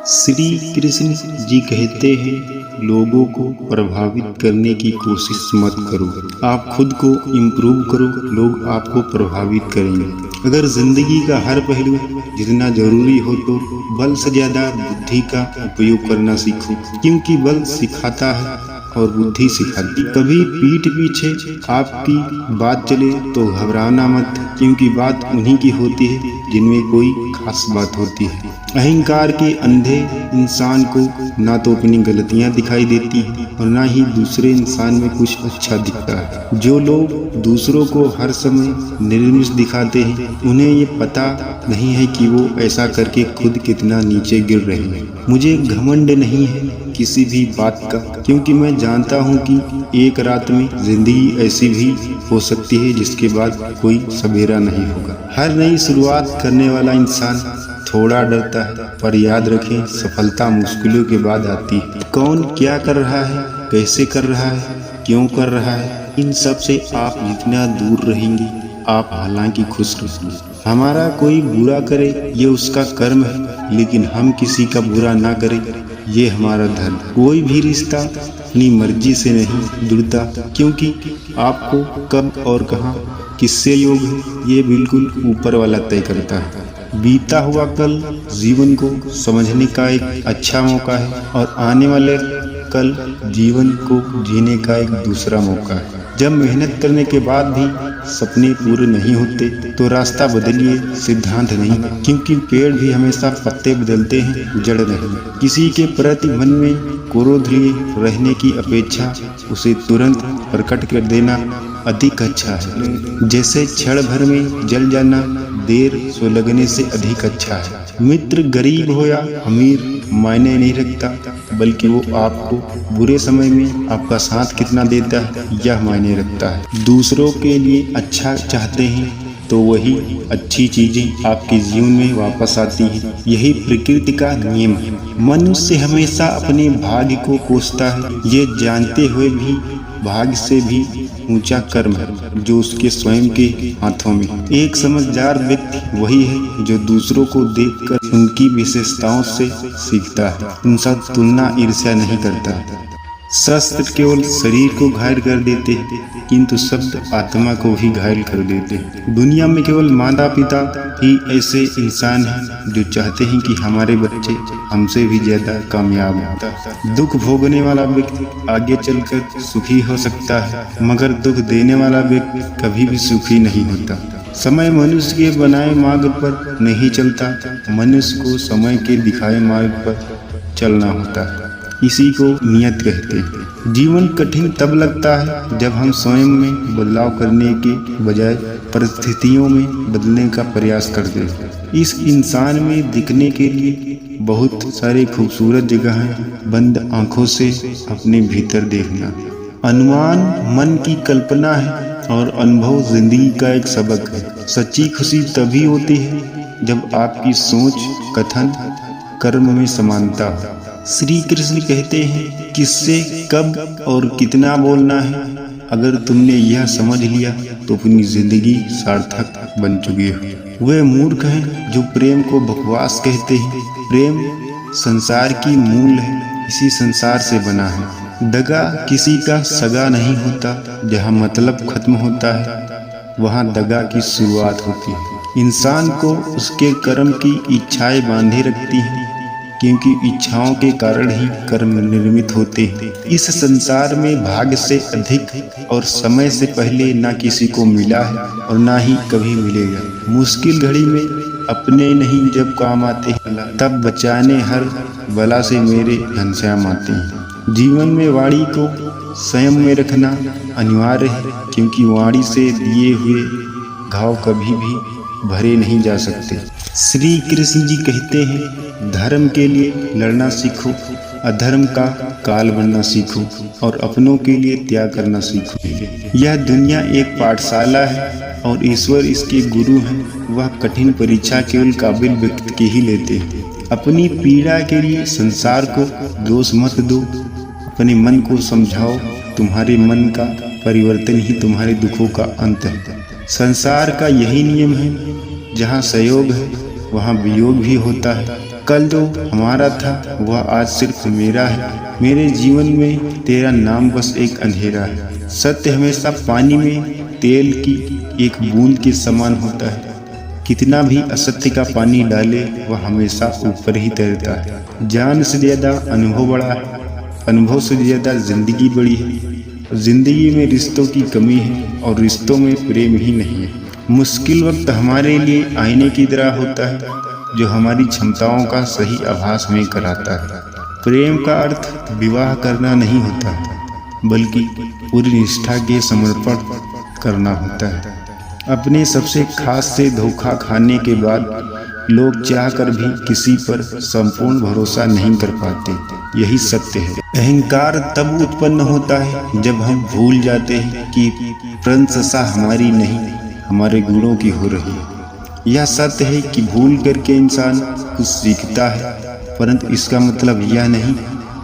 श्री कृष्ण जी कहते हैं, लोगों को प्रभावित करने की कोशिश मत करो। आप खुद को इम्प्रूव करो, लोग आपको प्रभावित करेंगे। अगर जिंदगी का हर पहलू जितना जरूरी हो तो बल से ज्यादा बुद्धि का उपयोग करना सीखो, क्योंकि बल सिखाता है और बुद्धि सिखाती। कभी पीठ पीछे आपकी बात चले तो घबराना मत, क्योंकि बात उन्हीं की होती है जिनमें कोई खास बात होती है। अहंकार के अंधे इंसान को ना तो अपनी गलतियां दिखाई देती हैं और ना ही दूसरे इंसान में कुछ अच्छा दिखता है। जो लोग दूसरों को हर समय निर्मित दिखाते हैं, उन्हें ये पता नहीं है कि वो ऐसा करके खुद कितना नीचे गिर रहे हैं। मुझे घमंड नहीं है किसी भी बात का, क्योंकि मैं जानता हूँ कि एक रात में जिंदगी ऐसी भी हो सकती है जिसके बाद कोई सवेरा नहीं होगा। हर नई शुरुआत करने वाला इंसान थोड़ा डरता है, पर याद रखें, सफलता मुश्किलों के बाद आती है। कौन क्या कर रहा है, कैसे कर रहा है, क्यों कर रहा है, इन सब से आप जितना दूर रहेंगे, आप हालांकि खुश रहेंगे। हमारा कोई बुरा करे ये उसका कर्म है, लेकिन हम किसी का बुरा ना करें ये हमारा धर्म। कोई भी रिश्ता अपनी मर्जी से नहीं जुड़ता, क्योंकि आपको कब और कहां किससे योग है ये बिल्कुल ऊपर वाला तय करता है। बीता हुआ कल जीवन को समझने का एक अच्छा मौका है और आने वाले कल जीवन को जीने का एक दूसरा मौका है। जब मेहनत करने के बाद भी सपने पूरे नहीं होते तो रास्ता बदलिए, सिद्धांत नहीं, क्योंकि पेड़ भी हमेशा पत्ते बदलते हैं, जड़ नहीं। किसी के प्रति मन में क्रोध लिए रहने की अपेक्षा उसे तुरंत प्रकट कर देना अधिक अच्छा है। जैसे क्षण भर में जल जाना देर सो लगने से अधिक अच्छा है। मित्र गरीब हो या अमीर मायने नहीं रखता, बल्कि वो आपको बुरे समय में आपका साथ कितना देता है यह मायने रखता है। दूसरों के लिए अच्छा चाहते हैं तो वही अच्छी चीजें आपके जीवन में वापस आती हैं। यही प्रकृति का नियम है। मनुष्य हमेशा अपने भाग्य को कोसता है, ये जानते हुए भी भाग्य से भी ऊंचा कर्म है जो उसके स्वयं के हाथों में। एक समझदार व्यक्ति वही है जो दूसरों को देखकर उनकी विशेषताओं से सीखता है, उनसे तुलना ईर्ष्या नहीं करता। शस्त्र केवल शरीर को घायल कर देते हैं, किंतु शब्द आत्मा को भी घायल कर देते हैं। दुनिया में केवल माता पिता ही ऐसे इंसान हैं जो चाहते हैं कि हमारे बच्चे हमसे भी ज्यादा कामयाब हों। दुख भोगने वाला व्यक्ति आगे चलकर सुखी हो सकता है, मगर दुख देने वाला व्यक्ति कभी भी सुखी नहीं होता। समय मनुष्य के बनाए मार्ग पर नहीं चलता, मनुष्य को समय के दिखाए मार्ग पर चलना होता है। इसी को नियत कहते हैं। जीवन कठिन तब लगता है जब हम स्वयं में बदलाव करने के बजाय परिस्थितियों में बदलने का प्रयास करते हैं। इस इंसान में दिखने के लिए बहुत सारे खूबसूरत जगह हैं, बंद आंखों से अपने भीतर देखना। अनुमान मन की कल्पना है और अनुभव जिंदगी का एक सबक है। सच्ची खुशी तभी होती है जब आपकी सोच, कथन, कर्म में समानता हो। श्री कृष्ण कहते हैं, किससे कब और कितना बोलना है। अगर तुमने यह समझ लिया तो अपनी जिंदगी सार्थक बन चुकी हो। वे मूर्ख हैं जो प्रेम को बकवास कहते हैं। प्रेम संसार की मूल है, इसी संसार से बना है। दगा किसी का सगा नहीं होता। जहाँ मतलब खत्म होता है वहाँ दगा की शुरुआत होती है। इंसान को उसके कर्म की इच्छाएं बांधे रखती हैं, क्योंकि इच्छाओं के कारण ही कर्म निर्मित होते हैं। इस संसार में भाग्य से अधिक और समय से पहले ना किसी को मिला है और ना ही कभी मिलेगा। मुश्किल घड़ी में अपने नहीं जब काम आते हैं, तब बचाने हर बला से मेरे घनश्याम आते हैं। जीवन में वाणी को संयम में रखना अनिवार्य है, क्योंकि वाणी से दिए हुए घाव कभी भी भरे नहीं जा सकते। श्री कृष्ण जी कहते हैं, धर्म के लिए लड़ना सीखो, अधर्म का काल बनना सीखो और अपनों के लिए त्याग करना सीखो। यह दुनिया एक पाठशाला है और ईश्वर इसके गुरु हैं। वह कठिन परीक्षा केवल काबिल व्यक्ति के ही लेते हैं। अपनी पीड़ा के लिए संसार को दोष मत दो, अपने मन को समझाओ। तुम्हारे मन का परिवर्तन ही तुम्हारे दुखों का अंत है। संसार का यही नियम है, जहाँ सहयोग है वहाँ वियोग भी होता है। कल जो हमारा था वह आज सिर्फ मेरा है। मेरे जीवन में तेरा नाम बस एक अंधेरा है। सत्य हमेशा पानी में तेल की एक बूंद के समान होता है। कितना भी असत्य का पानी डाले वह हमेशा ऊपर ही तैरता है। जान से ज्यादा अनुभव बड़ा है, अनुभव से ज्यादा जिंदगी बड़ी है। जिंदगी में रिश्तों की कमी है और रिश्तों में प्रेम ही नहीं है। मुश्किल वक्त हमारे लिए आईने की तरह होता है जो हमारी क्षमताओं का सही आभास हमें कराता है। प्रेम का अर्थ विवाह करना नहीं होता है, बल्कि पूरी निष्ठा के समर्पण करना होता है। अपने सबसे खास से धोखा खाने के बाद लोग चाहकर भी किसी पर संपूर्ण भरोसा नहीं कर पाते। यही सत्य है। अहंकार तब उत्पन्न होता है जब हम भूल जाते हैं कि प्रशंसा हमारी नहीं, हमारे गुणों की हो रही है। यह सत्य है कि भूल करके इंसान कुछ सीखता है, परंतु इसका मतलब यह नहीं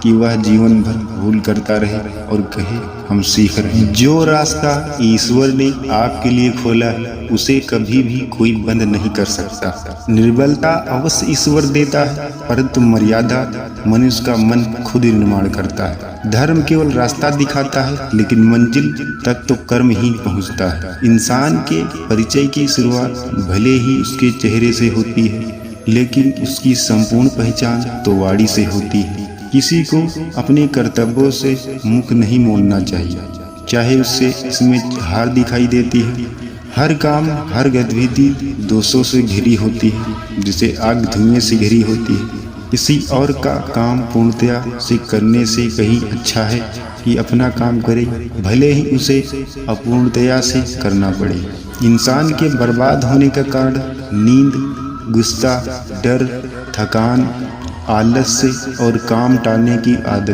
कि वह जीवन भर भूल करता रहे और कहे हम सीख रहे हैं। जो रास्ता ईश्वर ने आपके लिए खोला उसे कभी भी कोई बंद नहीं कर सकता। निर्बलता अवश्य ईश्वर देता है, परंतु मर्यादा मनुष्य का मन खुद निर्माण करता है। धर्म केवल रास्ता दिखाता है, लेकिन मंजिल तक तो कर्म ही पहुंचता है। इंसान के परिचय की शुरुआत भले ही उसके चेहरे से होती है, लेकिन उसकी संपूर्ण पहचान तो वाणी से होती है। किसी को अपने कर्तव्यों से मुख नहीं मोड़ना चाहिए, चाहे उससे इसमें हार दिखाई देती है। हर काम, हर गतिविधि दोषों से घिरी होती है, जिसे आग धुएं से घिरी होती है। किसी और का काम पूर्णतया से करने से कहीं अच्छा है कि अपना काम करे, भले ही उसे अपूर्णतया से करना पड़े। इंसान के बर्बाद होने का कारण नींद, गुस्सा, डर, थकान, आलस्य और काम टालने की आदत